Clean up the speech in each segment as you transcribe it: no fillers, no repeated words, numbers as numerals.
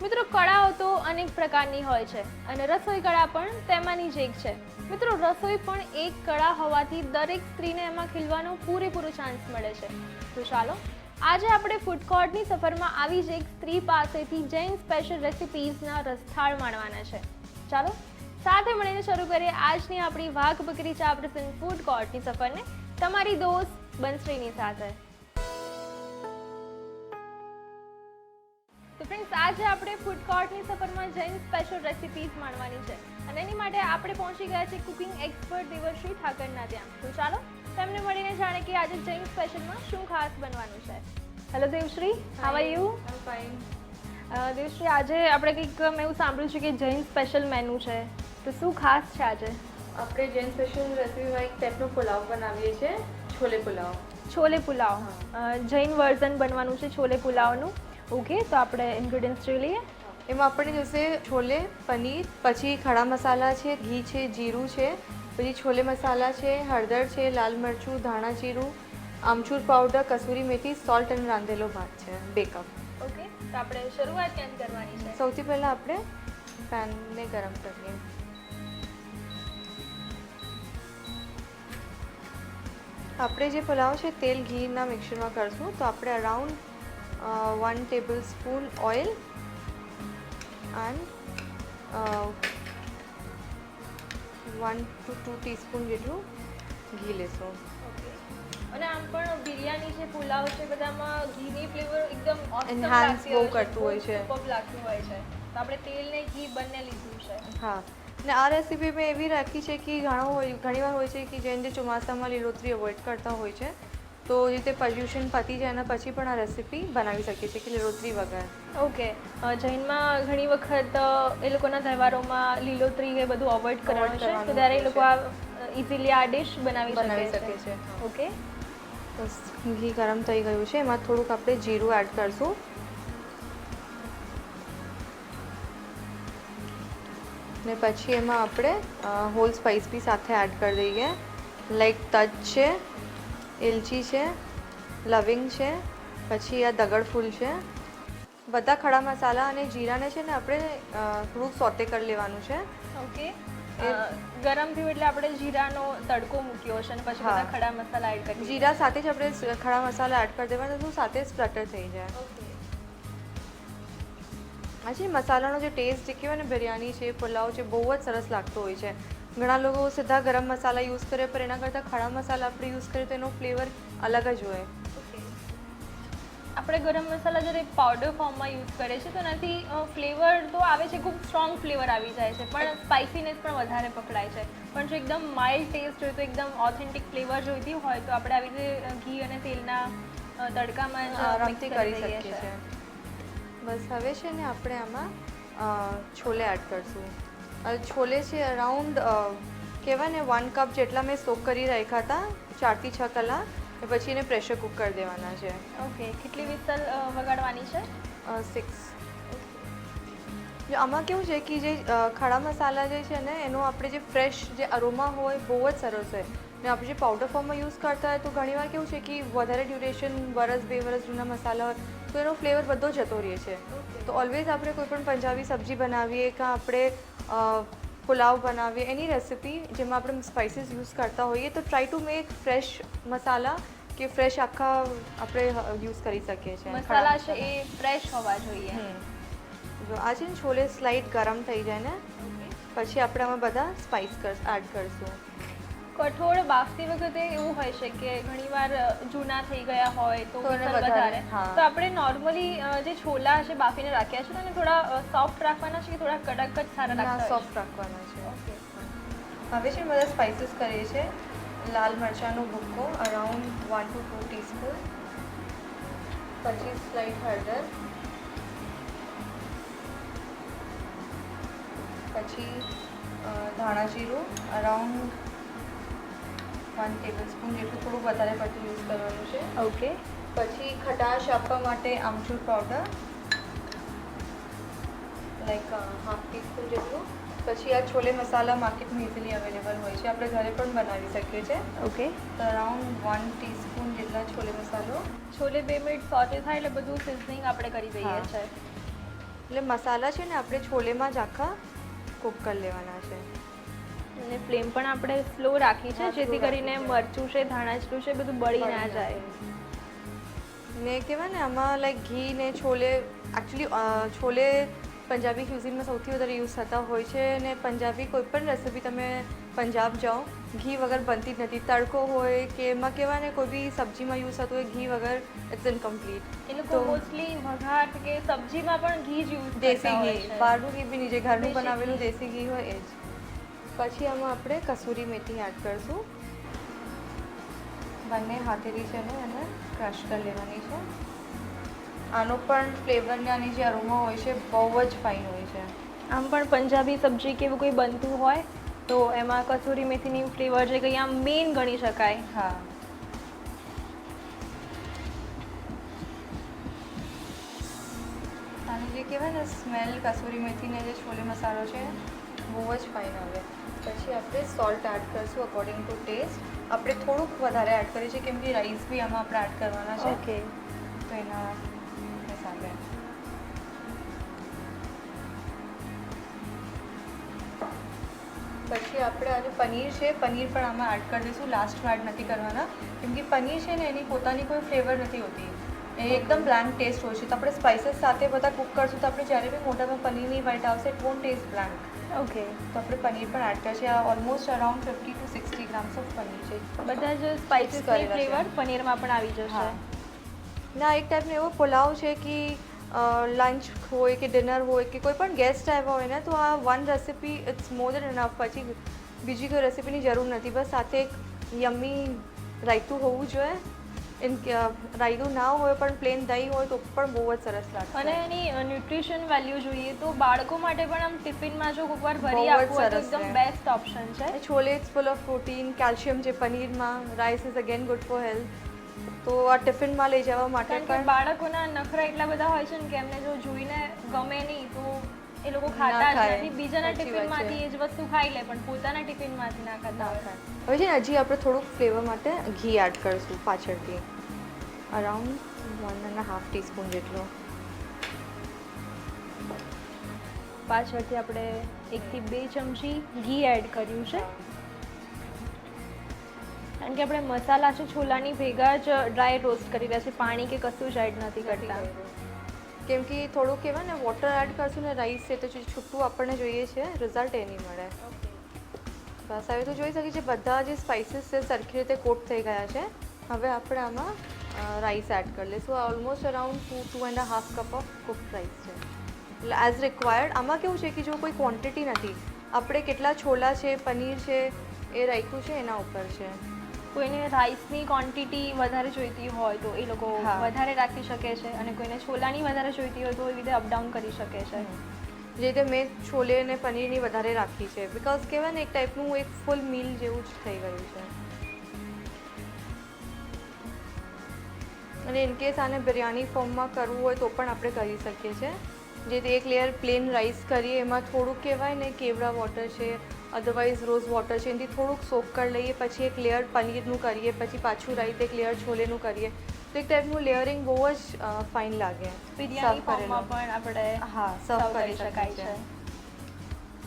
મિત્રો કળાઓ તો અનેક પ્રકારની હોય છે અને રસોઈ કળા પણ તેમાંની જ એક છે. મિત્રો રસોઈ પણ એક કળા હોવાથી દરેક સ્ત્રીને એમાં ખીલવાનો પૂરેપૂરો ચાન્સ મળે છે. તો ચાલો આજે આપણે ફૂડ કોર્ટની સફરમાં આવી જ એક સ્ત્રી પાસેથી જૈન સ્પેશિયલ રેસિપીઝના રસથાળ માણવાના છે. ચાલો સાથે મળીને શરૂ કરીએ આજની આપણી વાઘ બકરી ચા પ્રસંગ ફૂડ કોર્ટની સફરને તમારી દોસ્ત બંશ્રીની સાથે. તો ફ્રેન્ડ્સ આજે આપણે ફૂડ કોર્ટની સફરમાં જૈન સ્પેશિયલ રેસિપીઝ માણવાની છે અને એની માટે આપણે પહોંચી ગયા છે કુકિંગ એક્સપર્ટ દેવશ્રી ઠાકરના ત્યાં. તો ચાલો તેમને મળીને જાણે કે આજે જૈન સ્પેશિયલમાં શું ખાસ બનવાનું છે. Hello Devshree, how are you? I am fine. Devshree આજે આપણે કંઈક મેં એવું સાંભળ્યું છે કે જૈન સ્પેશિયલ મેનુ છે, તો શું ખાસ છે આજે? આપણે જૈન સ્પેશિયલ રેસીપીમાં એક ટાઈપનો પુલાવ બનાવીએ છીએ, છોલે પુલાવ. છોલે પુલાવ, જૈન વર્ઝન બનવાનું છે છોલે પુલાવનું. ઓકે, તો આપણે ઇન્ગ્રેડિયન્ટ્સ જોઈ લઈએ. એમાં આપણે જોઈશે છોલે, પનીર, પછી ખડા મસાલા છે, ઘી છે, જીરું છે, પછી છોલે મસાલા છે, હળદર છે, લાલ મરચું, ધાણા જીરું, આમચૂર પાવડર, કસૂરી મેથી, સોલ્ટ અને રાંધેલો ભાત છે 2 કપ. ઓકે, તો આપણે શરૂઆત ક્યાંથી કરવાની છે? સૌથી પહેલાં આપણે પેનને ગરમ કરીએ. આપણે જે પુલાવ છે તેલ ઘીના મિક્સરમાં કરશું, તો આપણે around 1 tablespoon oil and 1 to 2 teaspoon જેટલું ઘી લેશું. અને આમ પણ બિરયાની છે, પુલાવ છે, બધામાં ઘીની ફ્લેવર એકદમ ઓસમ Enhance લાગતી બહુ કરતું હોય છે. સુપર્બ લાગતું હોય છે. તો આપણે તેલ ને ઘી બંને લીધું છે. હા, ને આ રેસીપી મેં એવી રાખી છે કે ઘણીવાર હોય છે કે જેને જે ચોમાસામાં લીલોતરી અવોઇડ કરતા હોય છે, તો જે રીતે પોલ્યુશન પતી જાય એના પછી પણ આ રેસીપી બનાવી શકીએ છીએ કે લીલોતરી વગર. ઓકે, જૈનમાં ઘણી વખત એ લોકોના તહેવારોમાં લીલોતરી એ બધું અવોઇડ કરવાનું છે, તો ત્યારે એ લોકો આ ઇઝીલી આ ડિશ બનાવી શકે છે. ઓકે, બસ ઘી ગરમ થઈ ગયું છે, એમાં થોડુંક આપણે જીરું એડ કરશું. ને પછી એમાં આપણે હોલ સ્પાઇસ બી સાથે એડ કરી દઈએ, લાઈક તજ છે, એલચી છે, લવિંગ છે, પછી આ દગડફૂલ છે. બધા ખડા મસાલા અને જીરાને છે ને આપણે થોડુંક સોતે કરી લેવાનું છે. ઓકે, ગરમ થયું એટલે આપણે જીરાનો તડકો મૂક્યો છે અને પછી બધા ખડા મસાલા એડ કરી જીરા સાથે જ આપણે ખડા મસાલા એડ કરી દેવાના, તો સાથે સ્પ્લટર થઈ જાય. ઓકે, આજે મસાલાનો જે ટેસ્ટ જે કહેવાય ને બિરયાની છે, પુલાવ છે, બહુ જ સરસ લાગતો હોય છે. ઘણા લોકો સીધા ગરમ મસાલા યુઝ કરે, પણ એના કરતાં ખડા મસાલા આપણે યુઝ કરીએ તો એનો ફ્લેવર અલગ જ હોય. આપણે ગરમ મસાલા જ્યારે પાવડર ફોર્મમાં યુઝ કરીએ છીએ તો એનાથી ફ્લેવર તો આવે છે, ખૂબ સ્ટ્રોંગ ફ્લેવર આવી જાય છે, પણ સ્પાઇસીનેસ પણ વધારે પકડાય છે. પણ જો એકદમ માઇલ્ડ ટેસ્ટ જોઈએ, તો એકદમ ઓથેન્ટિક ફ્લેવર જોઈતી હોય તો આપણે આવી રીતે ઘી અને તેલના તડકામાં આરામથી કરી શકીએ છીએ. બસ હવે છે ને આપણે આમાં છોલે એડ કરશું. છોલે છે અરાઉન્ડ કહેવાય ને 1 કપ જેટલા મેં સોક કરી રાખ્યા હતા 4 થી 6 કલાક, પછી એને પ્રેશર કુક કરી દેવાના છે. ઓકે, કેટલી વિસલ વગાડવાની છે? 6. જો આમાં કેવું છે કે જે ખડા મસાલા જે છે ને એનો આપણે જે ફ્રેશ જે અરોમા હોય બહુ જ સરસ હોય, ને આપણે જે પાવડર ફોર્મમાં યુઝ કરતા હોય તો ઘણીવાર કેવું છે કે વધારે ડ્યુરેશન 1-2 વર્ષ જૂના મસાલા હોય તો એનો ફ્લેવર બધો જતો રહે છે. તો ઓલવેઝ આપણે કોઈ પણ પંજાબી સબ્જી બનાવીએ કે આપણે પુલાવ બનાવીએ, એની રેસિપી જેમાં આપણે સ્પાઇસીસ યુઝ કરતા હોઈએ તો ટ્રાય ટુ મેક ફ્રેશ મસાલા કે ફ્રેશ આખા આપણે યુઝ કરી શકીએ છીએ. મસાલા છે એ ફ્રેશ હોવા જોઈએ. જો આ છે ને છોલે સ્લાઇટ ગરમ થઈ જાય ને પછી આપણે આમાં બધા સ્પાઇસ એડ કરશું. કઠોળ બાફતી વખતે એવું હોય છે કે ઘણીવાર જૂના થઈ ગયા હોય તો વધારે, તો આપણે નોર્મલી જે છોલા છે બાફીને રાખ્યા છે તો એને થોડા સોફ્ટ રાખવાના છે કે થોડા કડક જ સારા લાગતા? સોફ્ટ રાખવાના છે. ઓકે, હવે છે બધા સ્પાઇસીસ કરીએ છીએ. લાલ મરચાંનો ભૂક્કો અરાઉન્ડ 1 to 2 ટીસ્પૂન, પછી સ્લાઇટ હળદર, પછી ધાણા જીરું અરાઉન્ડ 1 ટેબલસ્પૂન જેટલું, થોડું વધારે પડતું યુઝ કરવાનું છે. ઓકે, પછી ખટાશ આપવા માટે આમચૂર પાવડર લાઈક 1/2 ટીસ્પૂન જેટલું. પછી આ છોલે મસાલા માર્કેટમાં ઇઝીલી અવેલેબલ હોય છે, આપણે ઘરે પણ બનાવી શકીએ છીએ. ઓકે, તો અરાઉન્ડ 1 ટીસ્પૂન જેટલા છોલે મસાલો. છોલે 2 મિનિટ સોટે થાય એટલે બધું સિઝનિંગ આપણે કરી દઈએ છીએ. એટલે મસાલા છે ને આપણે છોલેમાં જ આખા કૂક કરી લેવાના છે. અને ફ્લેમ પણ આપણે સ્લો રાખી છે, હા, slow જેથી કરીને રાખી છે. મરચું છે, ધાણાજીરું છે, બધું બળી ના જાય. ને કહેવાય ને આમાં લાઈક ઘી ને છોલે, એકચ્યુઅલી છોલે પંજાબી ક્યુઝિનમાં સૌથી વધારે યુઝ થતા હોય છે. ને પંજાબી કોઈ પણ રેસિપી તમે પંજાબ જાઓ, ઘી વગર બનતી જ નથી. તડકો હોય કે એમાં કહેવાય ને કોઈ બી સબ્જીમાં યુઝ થતું હોય, ઘી વગર ઇટ્સ ઇનકમ્પ્લીટ. એ લોકો મોસ્ટલી વઘાર કે સબ્જીમાં પણ ઘી જ યુઝ દેશી કરતા હોય ઘી, છે. બહારનું ઘી બી નહીં, જે ઘરનું દેશી બનાવેલું ઘી. દેશી ઘી હોય એ જ. પછી આમાં આપણે કસૂરી મેથી એડ કરીશું. બંને હાથેથી છે ને એને ક્રશ કરી લેવાની છે. આનો પણ ફ્લેવર ને આની જે અરોમા હોય છે બહુ જ ફાઇન હોય છે. આમ પણ પંજાબી સબ્જી કે એવું કોઈ બનતું હોય તો એમાં કસૂરી મેથીની ફ્લેવર જે કંઈ આમ મેઇન ગણી શકાય. હા. આની જે કહેવાય ને સ્મેલ કસૂરી મેથીને જે છોલે મસાલો છે બહુ જ ફાઇન આવે. પછી આપણે સોલ્ટ એડ કરીશું અકોર્ડિંગ ટુ ટેસ્ટ. આપણે થોડુંક વધારે એડ કરીએ છીએ કેમ કે રાઈસ બી આમાં આપણે એડ કરવાના છે. ઓકે. તો એના હિસાબે. પછી આપણે આજે પનીર છે, પનીર પણ આમાં એડ કરી દઈશું. લાસ્ટમાં એડ નથી કરવાના કેમ કે પનીર છે ને એની પોતાની કોઈ ફ્લેવર નથી હોતી, એ એકદમ બ્લેન્ક ટેસ્ટ હોય છે. તો આપણે સ્પાઇસીસ સાથે બધા કૂક કરશું તો આપણે જ્યારે બી મોઢામાં પનીરની વાઇટ આવશે it won't taste blank. Okay. તો આપણે પનીર પણ એડ કરીએ છીએ. આ almost around 50 to 60 grams of paneer છે. બધા જ સ્પાઇસીસની કરેલા છે. ફ્લેવર પનીરમાં પણ આવી જશે. હા. ના એક ટાઈપનો એવો પુલાવ છે કે લંચ હોય કે ડિનર હોય કે કોઈ પણ ગેસ્ટ આવ્યા હોય ને તો આ one recipe it's more than enough. પછી બીજી કોઈ રેસિપીની જરૂર નથી. બસ સાથે એક યમ્મી રાયતું હોવું જોઈએ. રાયતું ના હોય પણ પ્લેન દહીં હોય તો પણ બહુ જ સરસ લાગશે. અને એની ન્યુટ્રિશન વેલ્યુ જોઈએ તો બાળકો માટે પણ આમ ટિફિનમાં જો કોઈક વાર બહુ ભરી જ આપવું હોય તો સરસ એકદમ છે. બેસ્ટ ઓપ્શન છે. Chole it's full of protein, calcium છે પનીરમાં. Rice is again good for health. તો આ ટિફિનમાં લઈ જવા માટે કારણ કે પણ બાળકોના નખરા એટલા બધા હોય છે ને કે એમને જો જોઈને ગમે નહીં તો એ લોકો ના ખાતા જ ખાય. નથી. બીજાના સાચી વાત ટિફિનમાંથી છે. એ જ વસ્તુ ખાઈ લે પણ પોતાના ટિફિનમાંથી ના ખાતા હોય. હવે છે ને હજી આપણે થોડુંક ફ્લેવર માટે ઘી એડ કરીશું પાછળથી, અરાઉન્ડ 1.5 ટીસ્પૂન જેટલું. પાછળથી આપણે 1 થી 2 ચમચી ઘી એડ કર્યું છે. કારણ કે આપણે મસાલા છે છોલાની ભેગા જ ડ્રાય રોસ્ટ કરી રહ્યા છે, પાણી કે કશું જ એડ નથી કરતા. કેમ કે થોડુંક કહેવાય ને વોટર એડ કરશું ને રાઈસ છે તો જે છૂટું આપણને જોઈએ છે રિઝલ્ટ એ નહીં મળે. બસ હવે તો જોઈ શકીએ છીએ બધા જે સ્પાઇસીસ છે સરખી રીતે કોટ થઈ ગયા છે. હવે આપણે આમાં રાઈસ એડ કરી લઈશું. Almost around 2.5 cup of cooked rice છે. એટલે એઝ રિક્વાયર્ડ. આમાં કેવું છે કે જો કોઈ ક્વોન્ટિટી નથી, આપણે કેટલા છોલા છે, પનીર છે, એ રાખ્યું છે એના ઉપર છે. કોઈને રાઈસની ક્વોન્ટિટી વધારે જોઈતી હોય તો એ લોકો હા. વધારે રાખી શકે છે અને કોઈને છોલાની વધારે જોઈતી હોય તો એવી રીતે અપડાઉન કરી શકે છે. જે રીતે મેં છોલે અને પનીરની વધારે રાખી છે બિકોઝ કહેવાય ને એક ટાઈપનું એક ફૂલ મીલ જેવું જ થઈ ગયું છે. અને ઇનકેસ આને બિરયાની ફોર્મમાં કરવું હોય તો પણ આપણે કરી શકીએ છીએ. જે એક લેયર પ્લેન રાઈસ કરીએ એમાં થોડુંક કહેવાય ને કેવડા વોટર છે, અધરવાઇઝ રોઝ વોટર છે, એનાથી થોડુંક સોક કરી લઈએ. પછી એક લેયર પનીરનું કરીએ, પછી પાછું રાઈસ એક લેયર છોલેનું કરીએ તો એક ટાઈપનું લેયરિંગ બહુ જ ફાઇન લાગે. બિરયાની ફોર્મમાં પણ આપણે હા સર્વ સર્વ કરી શકાય છે.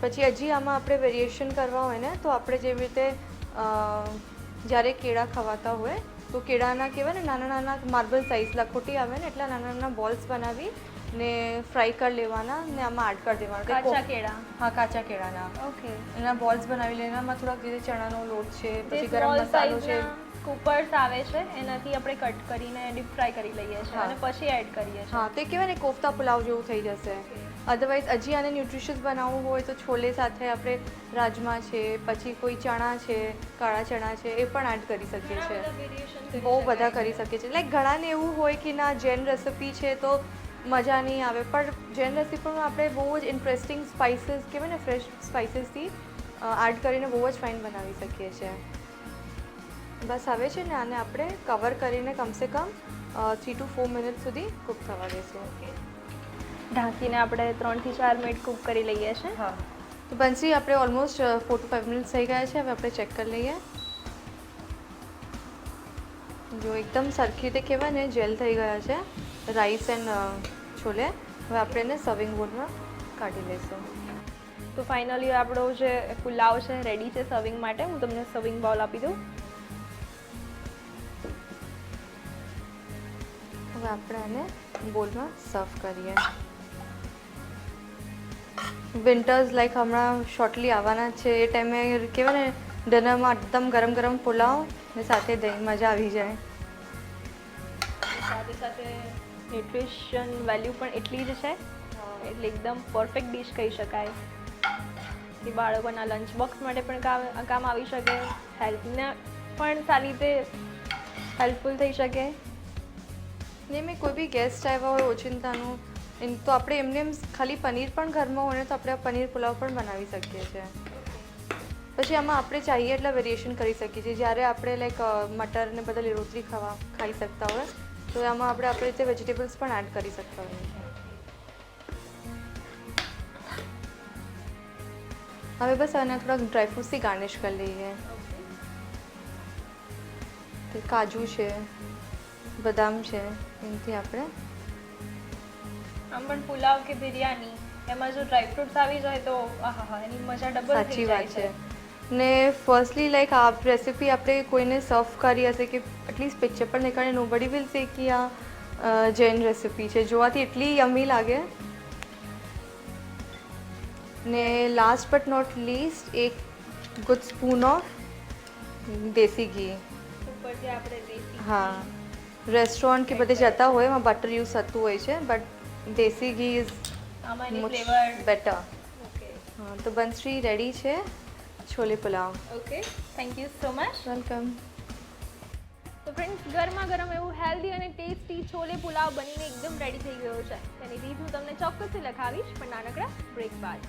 પછી હજી આમાં આપણે વેરિએશન કરવા હોય ને તો આપણે જેવી રીતે જ્યારે કેળા ખવાતા હોય તો કેળાના કહેવાય ને નાના નાના માર્બલ સાઇઝ લખોટી આવે ને એટલા નાના નાના બોલ્સ બનાવી ને ફ્રાય કરી લેવાના ને આમાં એડ કરી દેવાના. કાચા કેળા. હા, કાચા કેળાના. ઓકે. એના બોલ્સ બનાવી લઈને એનામાં થોડાક જે ચણાનો લોટ છે, જે પછી ગરમ સ્મોલ મસાલો છે. સાઇઝના કૂપર્સ આવે છે એનાથી આપણે કટ કરીને ડીપ ફ્રાય કરી લઈએ છીએ હા. અને પછી એડ કરીએ છીએ. હા, તે કહેવાય ને કોફતા પુલાવ જેવું થઈ જશે. અધરવાઇઝ હજી આને ન્યુટ્રિશિયસ બનાવવું હોય તો છોલે સાથે આપણે રાજમા છે, પછી કોઈ ચણા છે, કાળા ચણા છે, એ પણ એડ કરી શકીએ છીએ. બહુ બધા કરી શકીએ છીએ. લાઈક ઘણાને એવું હોય કે ના જેન રેસિપી છે તો મજા નહીં આવે, પણ જેન રેસિપીમાં આપણે બહુ જ ઇન્ટરેસ્ટિંગ સ્પાઇસીસ કહેવાય ને ફ્રેશ સ્પાઇસીસથી એડ કરીને બહુ જ ફાઇન બનાવી શકીએ છીએ. બસ હવે છે ને આને આપણે કવર કરીને કમસે કમ 3 to 4 મિનિટ સુધી કૂક થવા દઈશું. ઢાંકીને આપણે 3 થી 4 મિનિટ કૂક કરી લઈએ છીએ. હા, તો બંસી આપણે ઓલમોસ્ટ 4 to 5 મિનિટ્સ થઈ ગયા છે. હવે આપણે ચેક કરી લઈએ. જો એકદમ સરખી રીતે કહેવાય ને જેલ થઈ ગયા છે રાઈસ એન્ડ છોલે. હવે આપણે એને સર્વિંગ બોલમાં કાઢી લઈશું. તો ફાઇનલી આપણો જે પુલાવ છે રેડી છે સર્વિંગ માટે. હું તમને સર્વિંગ બાઉલ આપી દઉં. હવે આપણે આને બોલમાં સર્વ કરીએ. વિન્ટર્સ લાઈક હમણાં શોર્ટલી આવવાના છે એ ટાઈમે કહેવાય ને ડિનરમાં એકદમ ગરમ ગરમ પુલાવ ને સાથે દહીં મજા આવી જાય. સાથે સાથે ન્યુટ્રિશન વેલ્યુ પણ એટલી જ છે એટલે એકદમ પરફેક્ટ ડીશ કહી શકાય કે બાળકોના લંચ બોક્સ માટે પણ કામ આવી શકે, હેલ્થને પણ સારી રીતે હેલ્પફુલ થઈ શકે. ને મેં કોઈ બી ગેસ્ટ આવ્યા હોય ઓચિંતાનું તો આપણે એમને એમ ખાલી પનીર પણ ઘરમાં હોય ને તો આપણે પનીર પુલાવ પણ બનાવી શકીએ છીએ. પછી આમાં આપણે ચાહીએ એટલા વેરિએશન કરી શકીએ છીએ. જ્યારે આપણે લાઈક મટર ને બદલે રોટલી ખાઈ શકતા હોય તો આમાં આપણે આપણી રીતે વેજીટેબલ્સ પણ એડ કરી શકતા હોઈએ છીએ. હવે બસ આને થોડાક ડ્રાયફ્રૂટ્સથી ગાર્નિશ કરી લઈએ. કાજુ છે, બદામ છે, એનાથી આપણે આમ પણ પુલાવ કે બિરયાની એમાં જો ડ્રાયફ્રૂટ્સ આવી જાય તો આહા એની મજા ડબલ થઈ સાચી જાય વાત છે. છે. ને ફર્સ્ટલી લાઈક આ રેસીપી આપણે કોઈને સર્વ કરી હશે કે એટલીસ્ટ પિક્ચર પર નીકળે નોબડી વિલ સે કે આ જૈન રેસીપી છે. જોવાથી એટલી યમી લાગે. ને લાસ્ટ બટ નોટ લીસ્ટ એક ગુડ સ્પૂન ઓફ દેશી ઘી. ઉપરથી આપણે દેશી હા, રેસ્ટોરન્ટ કે બધે જતા હોય એમાં બટર યુઝ થતું હોય છે બટ દેશી ઘી ઇઝ આમાં એની મચ ફ્લેવર બેટર. ઓકે હા, તો બંસરી રેડી છે chole pulao. Okay thank you so much. Welcome. તો ફ્રેન્ડ્સ ગરમા ગરમ એવું હેલ્ધી અને ટેસ્ટી છોલે પુલાવ બનીને એકદમ રેડી થઈ ગયો છે. તેની રીત હું તમને ચોક્કસથી લખાવીશ પણ નાનકડા બ્રેક બાદ.